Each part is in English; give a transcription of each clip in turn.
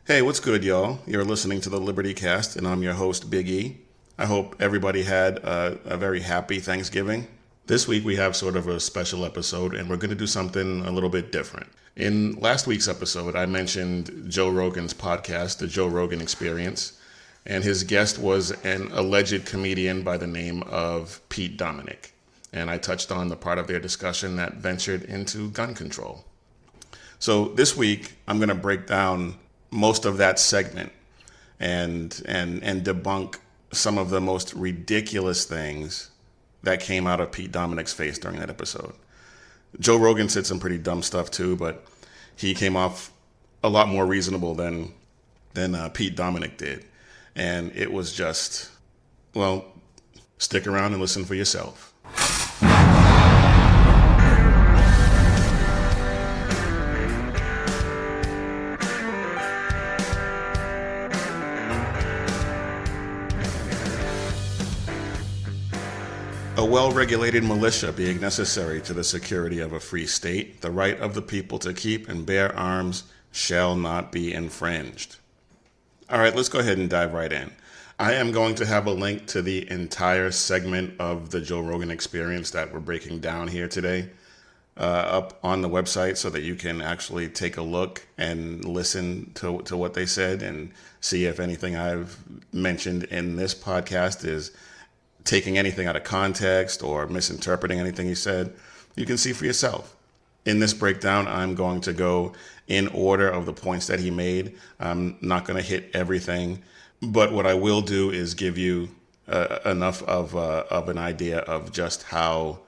Hey, what's good, y'all? You're listening to the Liberty Cast, and I'm your host, Big E. I hope everybody had a very happy Thanksgiving. This week we have sort of a special episode, and we're going to do something a little bit different. In last week's episode, I mentioned Joe Rogan's podcast, the Joe Rogan Experience, and his guest was an alleged comedian by the name of Pete Dominick. And I touched on the part of their discussion that ventured into gun control. So this week, I'm going to break down most of that segment and debunk some of the most ridiculous things that came out of Pete Dominick's face during that episode. Joe Rogan said some pretty dumb stuff too, but he came off a lot more reasonable than Pete Dominick did. And it was just, well, stick around and listen for yourself. A well-regulated militia being necessary to the security of a free state, the right of the people to keep and bear arms shall not be infringed. All right, let's go ahead and dive right in. I am going to have a link to the entire segment of the Joe Rogan Experience that we're breaking down here today up on the website so that you can actually take a look and listen to what they said and see if anything I've mentioned in this podcast is taking anything out of context or misinterpreting anything he said. You can see for yourself. In this breakdown, I'm going to go in order of the points that he made. I'm not going to hit everything, but what I will do is give you enough of an idea of just how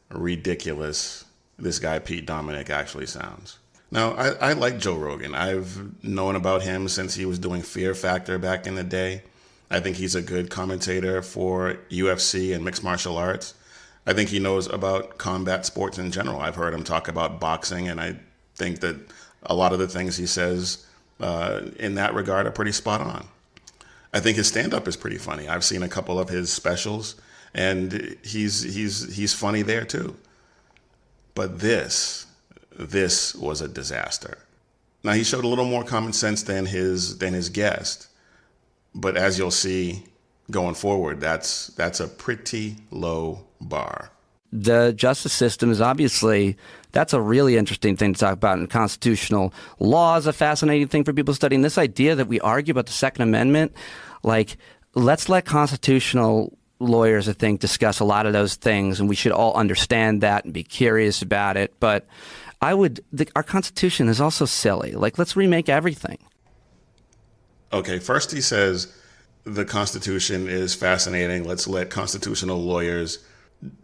ridiculous this guy Pete Dominick actually sounds. Now, I like Joe Rogan. I've known about him since he was doing Fear Factor back in the day. I think he's a good commentator for UFC and mixed martial arts. I think he knows about combat sports in general. I've heard him talk about boxing, and I think that a lot of the things he says in that regard are pretty spot on. I think his stand-up is pretty funny. I've seen a couple of his specials, and he's funny there too. But this was a disaster. Now, he showed a little more common sense than his guest. But as you'll see going forward, that's a pretty low bar. The justice system is obviously, that's a really interesting thing to talk about. And constitutional law is a fascinating thing for people studying. This idea that we argue about the Second Amendment, like, let's let constitutional lawyers, I think, discuss a lot of those things. And we should all understand that and be curious about it. But our Constitution is also silly. Like, let's remake everything. Okay, first he says the Constitution is fascinating. Let's let constitutional lawyers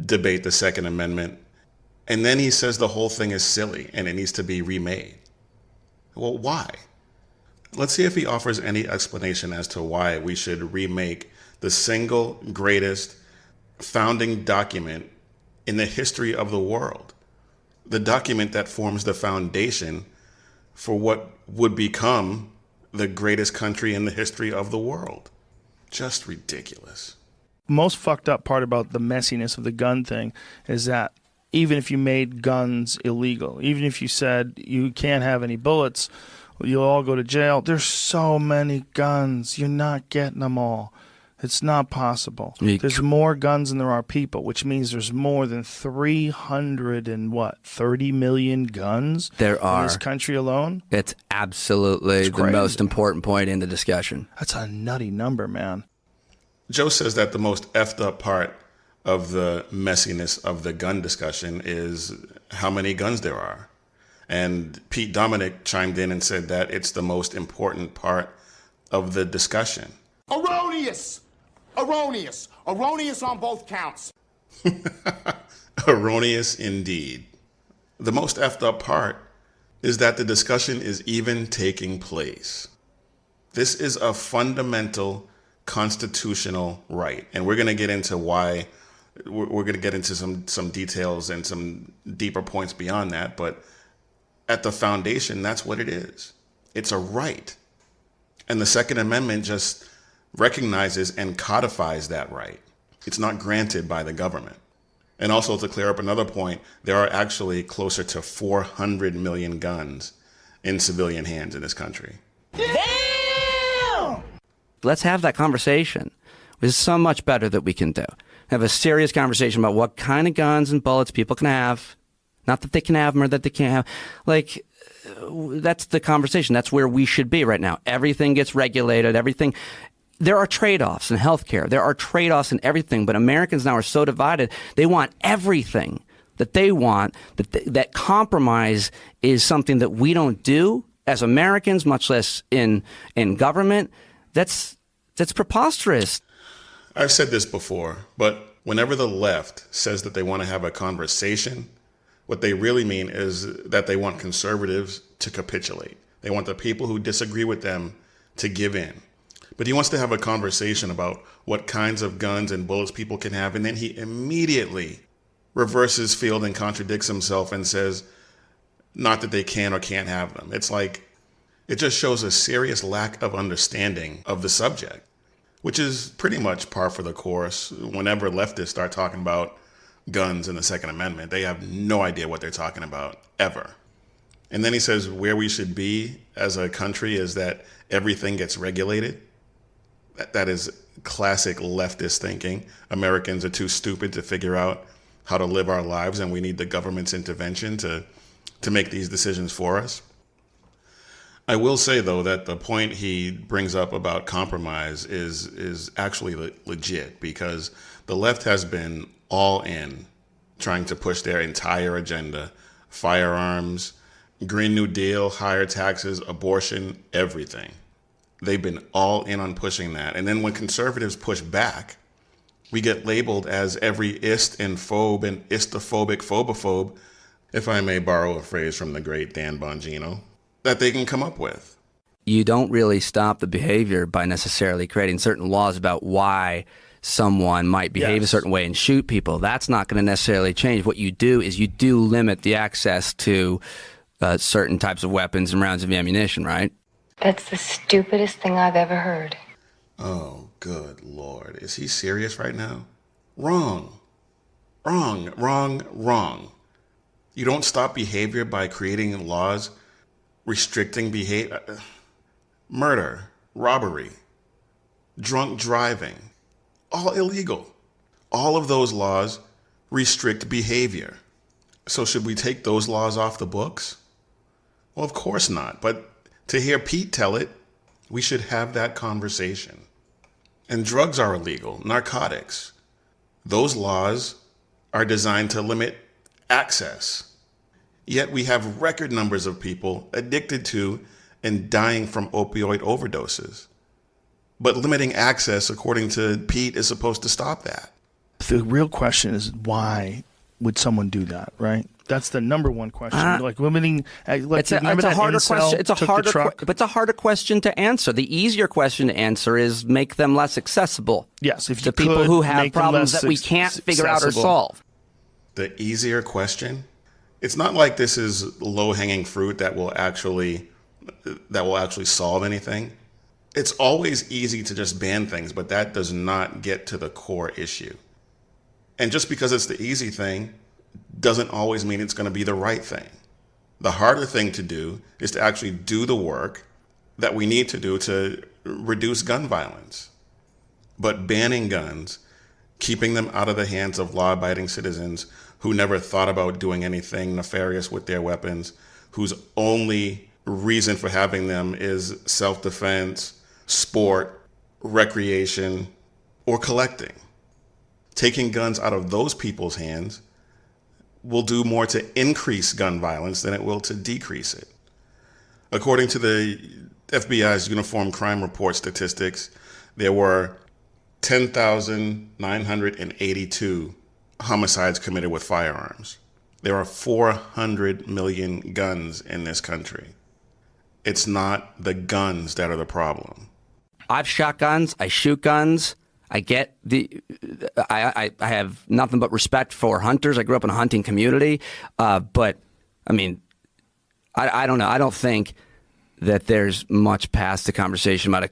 debate the Second Amendment. And then he says the whole thing is silly and it needs to be remade. Well, why? Let's see if he offers any explanation as to why we should remake the single greatest founding document in the history of the world. The document that forms the foundation for what would become the greatest country in the history of the world. Just ridiculous. Most fucked up part about the messiness of the gun thing is that even if you made guns illegal, even if you said you can't have any bullets, you'll all go to jail. There's so many guns. You're not getting them all. It's not possible. There's more guns than there are people, which means there's more than 30 million guns there are in this country alone. It's absolutely the most important point in the discussion. That's a nutty number, man. Joe says that the most effed up part of the messiness of the gun discussion is how many guns there are. And Pete Dominick chimed in and said that it's the most important part of the discussion. Erroneous! Erroneous! Erroneous on both counts. Erroneous indeed. The most effed up part is that the discussion is even taking place. This is a fundamental constitutional right. And we're going to get into why. We're going to get into some details and some deeper points beyond that. But at the foundation, that's what it is. It's a right. And the Second Amendment just recognizes and codifies that right. It's not granted by the government. And also, to clear up another point, there are actually closer to 400 million guns in civilian hands in this country. Damn! let's have that conversation. There's so much better that we can do. Have a serious conversation about what kind of guns and bullets people can have. Not that they can have them or that they can't have. Like, that's the conversation. That's where we should be right now. Everything gets regulated. Everything. There are trade-offs in healthcare. There are trade-offs in everything. But Americans now are so divided. They want everything that they want. That compromise is something that we don't do as Americans, much less in government. That's preposterous. I've said this before, but whenever the left says that they want to have a conversation, what they really mean is that they want conservatives to capitulate. They want the people who disagree with them to give in. But he wants to have a conversation about what kinds of guns and bullets people can have, and then he immediately reverses field and contradicts himself and says not that they can or can't have them. It's like, it just shows a serious lack of understanding of the subject, which is pretty much par for the course. Whenever leftists start talking about guns and the Second Amendment, they have no idea what they're talking about, ever. And then he says where we should be as a country is that everything gets regulated. That is classic leftist thinking. Americans are too stupid to figure out how to live our lives, and we need the government's intervention to make these decisions for us. I will say, though, that the point he brings up about compromise is actually legit, because the left has been all in trying to push their entire agenda: firearms, Green New Deal, higher taxes, abortion, everything. They've been all in on pushing that. And then when conservatives push back, we get labeled as every ist and phobe and istophobic phobophobe, if I may borrow a phrase from the great Dan Bongino, that they can come up with. You don't really stop the behavior by necessarily creating certain laws about why someone might behave a certain way and shoot people. That's not going to necessarily change. What you do is you do limit the access to certain types of weapons and rounds of ammunition, right? That's the stupidest thing I've ever heard. Oh, good Lord. Is he serious right now? Wrong. Wrong, wrong, wrong. You don't stop behavior by creating laws restricting behavior. Murder, robbery, drunk driving, all illegal. All of those laws restrict behavior. So should we take those laws off the books? Well, of course not. But to hear Pete tell it, we should have that conversation. And drugs are illegal, narcotics. Those laws are designed to limit access. Yet we have record numbers of people addicted to and dying from opioid overdoses. But limiting access, according to Pete, is supposed to stop that. The real question is, why would someone do that, right? That's the number one question. Like limiting, it's a harder question. It's a harder question to answer. The easier question to answer is make them less accessible. Yes, if to you people who have make them problems less that we can't figure out or solve. The easier question. It's not like this is low-hanging fruit that will actually solve anything. It's always easy to just ban things, but that does not get to the core issue. And just because it's the easy thing doesn't always mean it's going to be the right thing. The harder thing to do is to actually do the work that we need to do to reduce gun violence. But banning guns, keeping them out of the hands of law-abiding citizens who never thought about doing anything nefarious with their weapons, whose only reason for having them is self-defense, sport, recreation, or collecting. Taking guns out of those people's hands will do more to increase gun violence than it will to decrease it. According to the FBI's Uniform Crime Report statistics, there were 10,982 homicides committed with firearms. There are 400 million guns in this country. It's not the guns that are the problem. I've shot guns. I shoot guns. I have nothing but respect for hunters. I grew up in a hunting community. But, I mean, I don't know. I don't think that there's much past the conversation about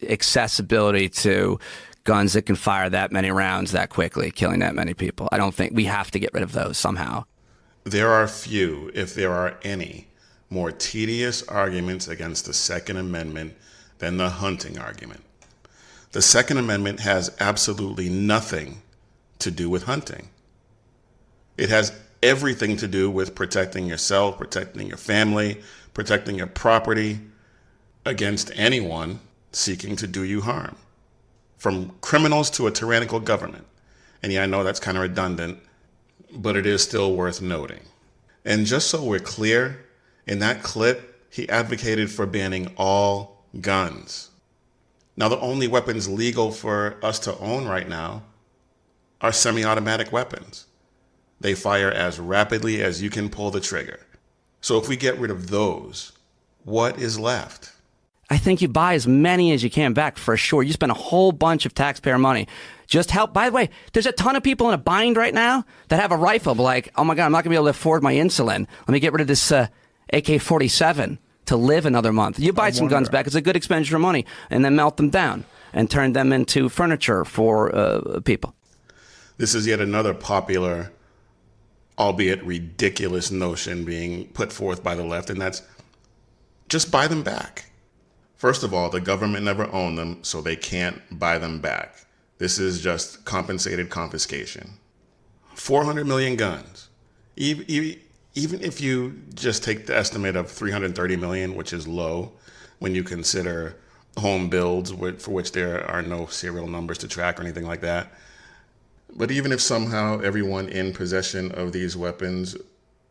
accessibility to guns that can fire that many rounds that quickly, killing that many people. I don't think we have to get rid of those somehow. There are few, if there are any, more tedious arguments against the Second Amendment than the hunting argument. The Second Amendment has absolutely nothing to do with hunting. It has everything to do with protecting yourself, protecting your family, protecting your property against anyone seeking to do you harm, from criminals to a tyrannical government. And yeah, I know that's kind of redundant, but it is still worth noting. And just so we're clear, in that clip, he advocated for banning all guns. Now, the only weapons legal for us to own right now are semi-automatic weapons. They fire as rapidly as you can pull the trigger. So if we get rid of those, what is left? I think you buy as many as you can back for sure. You spend a whole bunch of taxpayer money. Just help. By the way, there's a ton of people in a bind right now that have a rifle, but like, oh my God, I'm not going to be able to afford my insulin. Let me get rid of this AK-47 to live another month. You buy some guns back. It's a good expenditure of money. And then melt them down and turn them into furniture for people. This is yet another popular, albeit ridiculous notion being put forth by the left, and that's just buy them back. First of all, the government never owned them, so they can't buy them back. This is just compensated confiscation. 400 million guns. Even if you just take the estimate of 330 million, which is low when you consider home builds for which there are no serial numbers to track or anything like that. But even if somehow everyone in possession of these weapons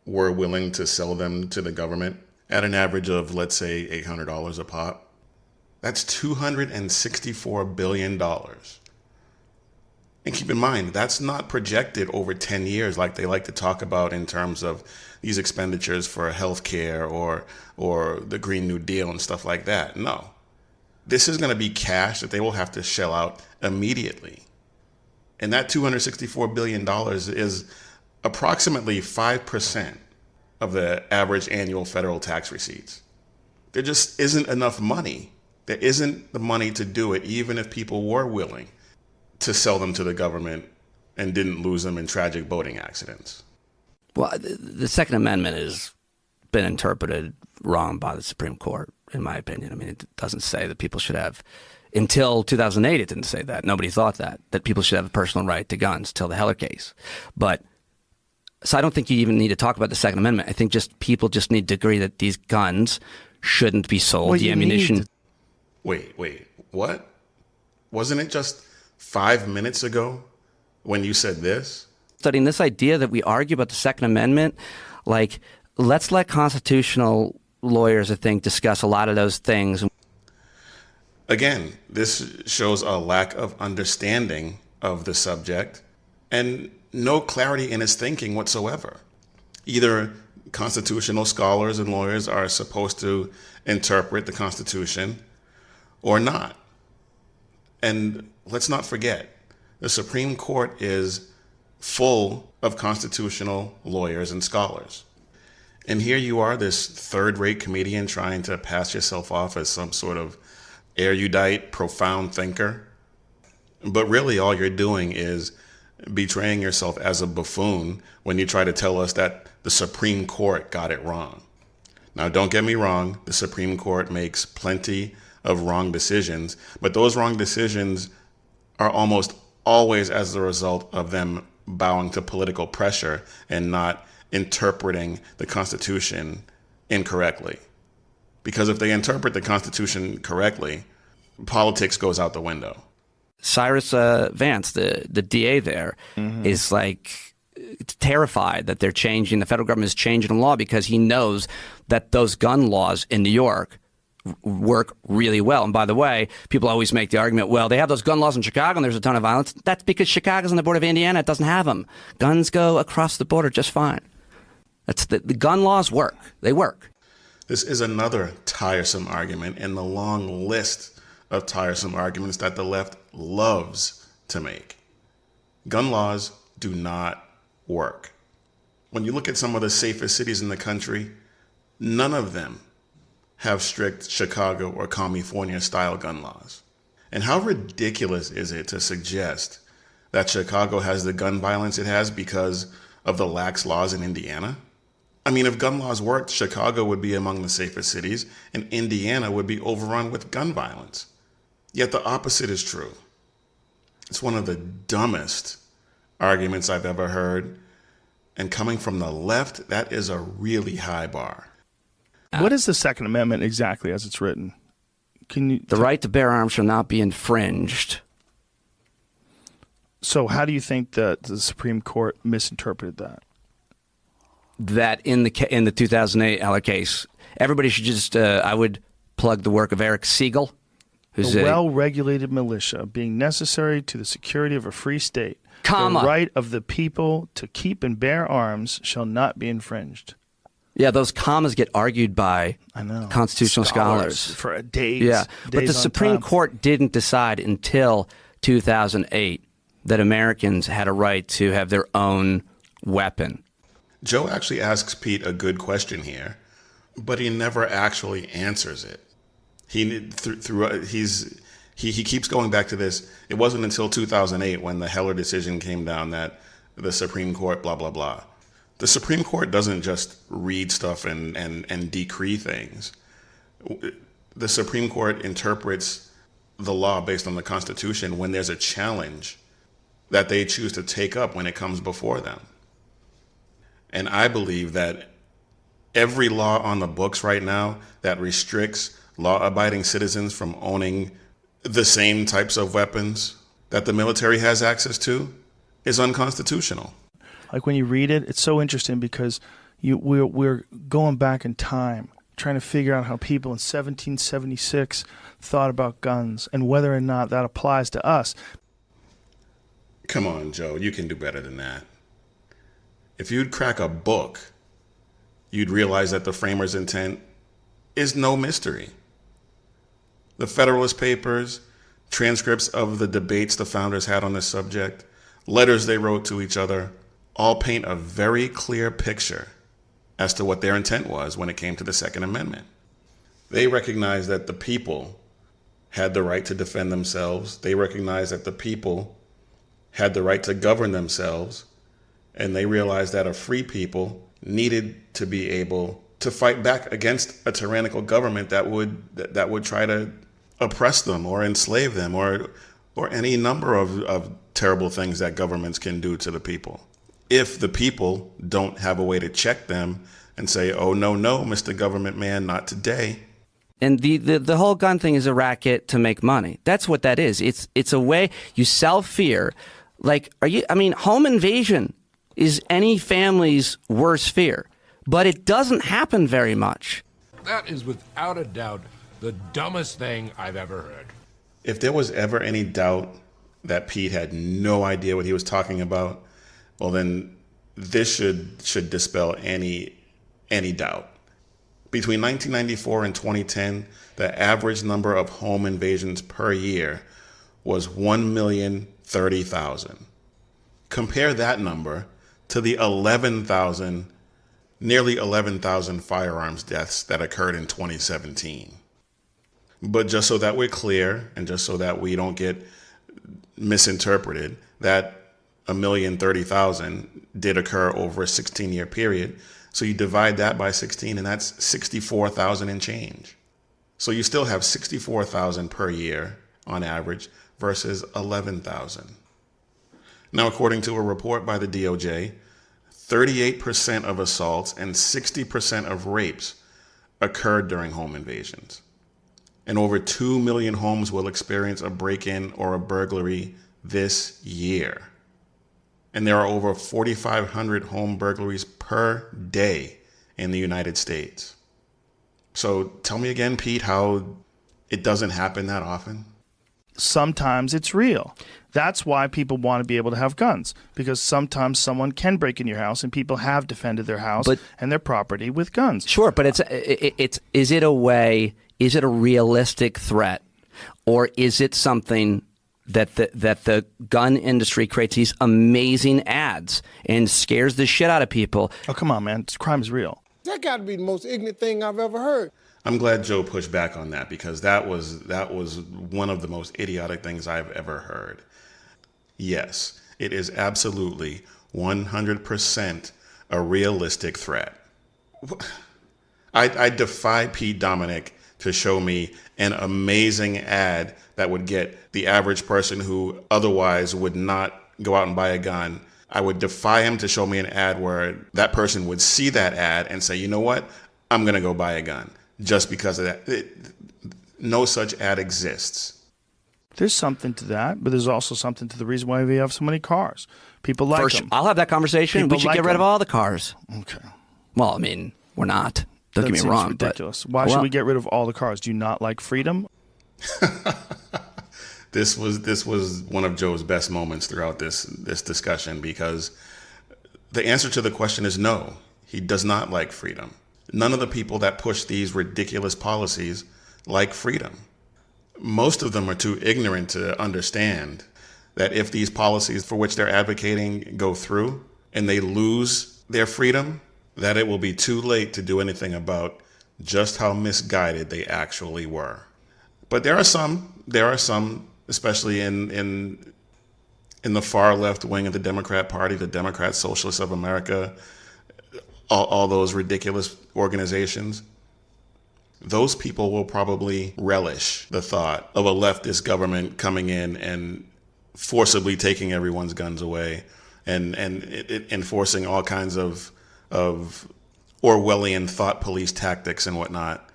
were willing to sell them to the government at an average of, let's say, $800 a pop, that's $264 billion. And keep in mind, that's not projected over 10 years like they like to talk about in terms of these expenditures for healthcare or the Green New Deal and stuff like that. No. This is going to be cash that they will have to shell out immediately. And that $264 billion is approximately 5% of the average annual federal tax receipts. There just isn't enough money. There isn't the money to do it, even if people were willing to sell them to the government and didn't lose them in tragic boating accidents. Well, the Second Amendment has been interpreted wrong by the Supreme Court, in my opinion. I mean, it doesn't say that people should have, until 2008, it didn't say that. Nobody thought that people should have a personal right to guns till the Heller case. But, so I don't think you even need to talk about the Second Amendment. I think people just need to agree that these guns shouldn't be sold. Well, the ammunition. Wait, what? Wasn't it just 5 minutes ago when you said this? Studying this idea that we argue about the Second Amendment, like, let's let constitutional lawyers, I think, discuss a lot of those things. Again, this shows a lack of understanding of the subject and no clarity in his thinking whatsoever. Either constitutional scholars and lawyers are supposed to interpret the Constitution or not. And let's not forget, the Supreme Court is full of constitutional lawyers and scholars. And here you are, this third-rate comedian trying to pass yourself off as some sort of erudite, profound thinker. But really all you're doing is betraying yourself as a buffoon when you try to tell us that the Supreme Court got it wrong. Now, don't get me wrong, the Supreme Court makes plenty of wrong decisions, but those wrong decisions are almost always as a result of them bowing to political pressure and not interpreting the Constitution incorrectly. Because if they interpret the Constitution correctly, politics goes out the window. Cyrus Vance, the DA there, is like terrified that the federal government is changing the law because he knows that those gun laws in New York work really well. And by the way, people always make the argument, well, they have those gun laws in Chicago and there's a ton of violence. That's because Chicago's on the border of Indiana. It doesn't have them. Guns go across the border just fine. The gun laws work. They work. This is another tiresome argument in the long list of tiresome arguments that the left loves to make. Gun laws do not work. When you look at some of the safest cities in the country, none of them have strict Chicago or California style gun laws. And how ridiculous is it to suggest that Chicago has the gun violence it has because of the lax laws in Indiana? I mean, if gun laws worked, Chicago would be among the safest cities and Indiana would be overrun with gun violence. Yet the opposite is true. It's one of the dumbest arguments I've ever heard. And coming from the left, that is a really high bar. What is the Second Amendment exactly as it's written? Can you? The right to bear arms shall not be infringed. So how do you think that the Supreme Court misinterpreted that? That in the 2008 Heller case, everybody should just, I would plug the work of Eric Siegel, who's A well-regulated militia being necessary to the security of a free state. Comma. The right of the people to keep and bear arms shall not be infringed. Yeah, those commas get argued by I know. constitutional scholars. for days. Yeah, but days the on Supreme time. Court didn't decide until 2008 that Americans had a right to have their own weapon. Joe actually asks Pete a good question here, but he never actually answers it. He keeps going back to this. It wasn't until 2008 when the Heller decision came down that the Supreme Court blah, blah, blah. The Supreme Court doesn't just read stuff and decree things. The Supreme Court interprets the law based on the Constitution when there's a challenge that they choose to take up when it comes before them. And I believe that every law on the books right now that restricts law-abiding citizens from owning the same types of weapons that the military has access to is unconstitutional. Like when you read it, it's so interesting because we're going back in time, trying to figure out how people in 1776 thought about guns and whether or not that applies to us. Come on, Joe, you can do better than that. If you'd crack a book, you'd realize that the framers' intent is no mystery. The Federalist Papers, transcripts of the debates the founders had on this subject, letters they wrote to each other, all paint a very clear picture as to what their intent was when it came to the Second Amendment. They recognized that the people had the right to defend themselves. They recognized that the people had the right to govern themselves. And they realized that a free people needed to be able to fight back against a tyrannical government that would try to oppress them or enslave them or any number of terrible things that governments can do to the people. If the people don't have a way to check them and say, oh, no, Mr. Government Man, not today. And the whole gun thing is a racket to make money. That's what that is. It's a way you sell fear. Like, home invasion is any family's worst fear, but it doesn't happen very much. That is without a doubt the dumbest thing I've ever heard. If there was ever any doubt that Pete had no idea what he was talking about, well, then this should dispel any doubt. Between 1994 and 2010, the average number of home invasions per year was 1,030,000. Compare that number to the nearly 11,000 firearms deaths that occurred in 2017. But just so that we're clear, and just so that we don't get misinterpreted, that 1,030,000 did occur over a 16-year period. So you divide that by 16, and that's 64,000 and change. So you still have 64,000 per year on average versus 11,000. Now, according to a report by the DOJ, 38% of assaults and 60% of rapes occurred during home invasions. And over 2 million homes will experience a break-in or a burglary this year. And there are over 4,500 home burglaries per day in the United States. So tell me again, Pete, how it doesn't happen that often? Sometimes it's real. That's why people want to be able to have guns, because sometimes someone can break in your house, and people have defended their house and their property with guns. Sure, but is it a realistic threat, or is it something that the gun industry creates these amazing ads and scares the shit out of people? Oh, come on, man. Crime is real. That got to be the most ignorant thing I've ever heard. I'm glad Joe pushed back on that, because that was one of the most idiotic things I've ever heard. Yes, it is absolutely 100% a realistic threat. I defy Pete Dominick to show me an amazing ad that would get the average person who otherwise would not go out and buy a gun. I would defy him to show me an ad where that person would see that ad and say, you know what, I'm going to go buy a gun just because of that. No such ad exists. There's something to that, but there's also something to the reason why we have so many cars. People like them. I'll have that conversation. People We should like get rid of them. all the cars. Okay. Well, I mean, we're not. Don't That get me seems wrong. ridiculous. But, Why should well, we get rid of all the cars? Do you not like freedom? This was one of Joe's best moments throughout this discussion, because the answer to the question is no. He does not like freedom. None of the people that push these ridiculous policies like freedom. Most of them are too ignorant to understand that if these policies for which they're advocating go through and they lose their freedom, that it will be too late to do anything about just how misguided they actually were. But there are some, especially in the far left wing of the Democrat Party, the Democrat Socialists of America, all those ridiculous organizations. Those people will probably relish the thought of a leftist government coming in and forcibly taking everyone's guns away and enforcing all kinds of Orwellian thought police tactics and whatnot.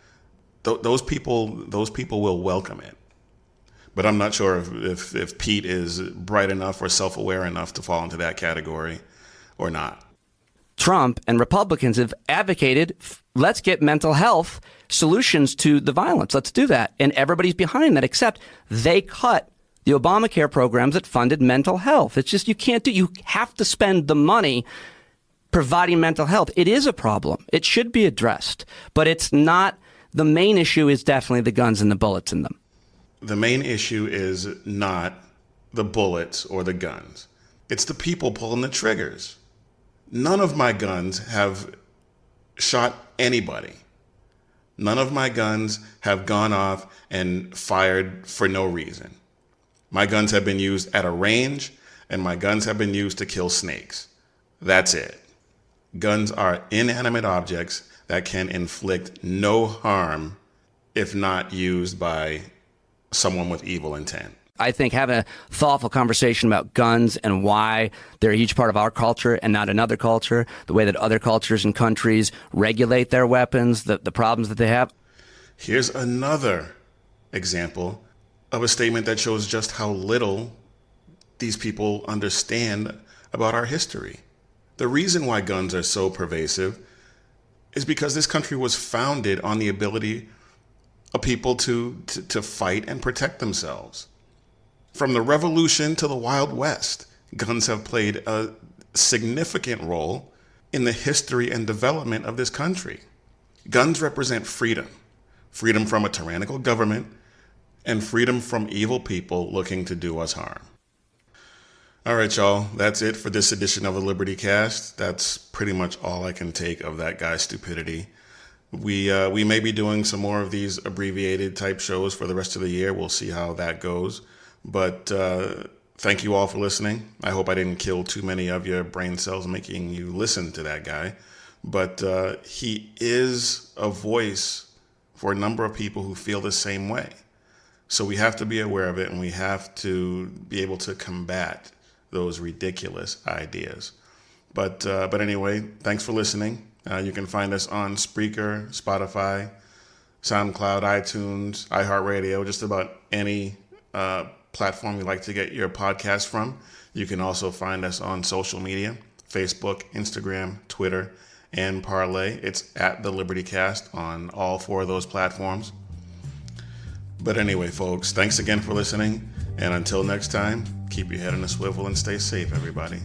Those people will welcome it. But I'm not sure if Pete is bright enough or self-aware enough to fall into that category or not. Trump and Republicans have advocated, let's get mental health solutions to the violence. Let's do that. And everybody's behind that, except they cut the Obamacare programs that funded mental health. It's just, you have to spend the money providing mental health. It is a problem. It should be addressed, but it's not. The main issue is definitely the guns and the bullets in them. The main issue is not the bullets or the guns. It's the people pulling the triggers. None of my guns have shot anybody. None of my guns have gone off and fired for no reason. My guns have been used at a range, and my guns have been used to kill snakes. That's it. Guns are inanimate objects that can inflict no harm if not used by someone with evil intent. I think having a thoughtful conversation about guns and why they're a huge part of our culture and not another culture, the way that other cultures and countries regulate their weapons, the problems that they have. Here's another example of a statement that shows just how little these people understand about our history. The reason why guns are so pervasive is because this country was founded on the ability of people to fight and protect themselves. From the Revolution to the Wild West, guns have played a significant role in the history and development of this country. Guns represent freedom. Freedom from a tyrannical government and freedom from evil people looking to do us harm. All right, y'all, that's it for this edition of the Liberty Cast. That's pretty much all I can take of that guy's stupidity. We may be doing some more of these abbreviated type shows for the rest of the year. We'll see how that goes. But thank you all for listening. I hope I didn't kill too many of your brain cells making you listen to that guy. But he is a voice for a number of people who feel the same way. So we have to be aware of it, and we have to be able to combat those ridiculous ideas. But anyway, thanks for listening. You can find us on Spreaker, Spotify, SoundCloud, iTunes, iHeartRadio, just about any platform you like to get your podcast from. You can also find us on social media, Facebook, Instagram, Twitter, and Parlay. It's at The Liberty Cast on all 4 of those platforms. But anyway, folks, thanks again for listening. And until next time, keep your head on a swivel and stay safe, everybody.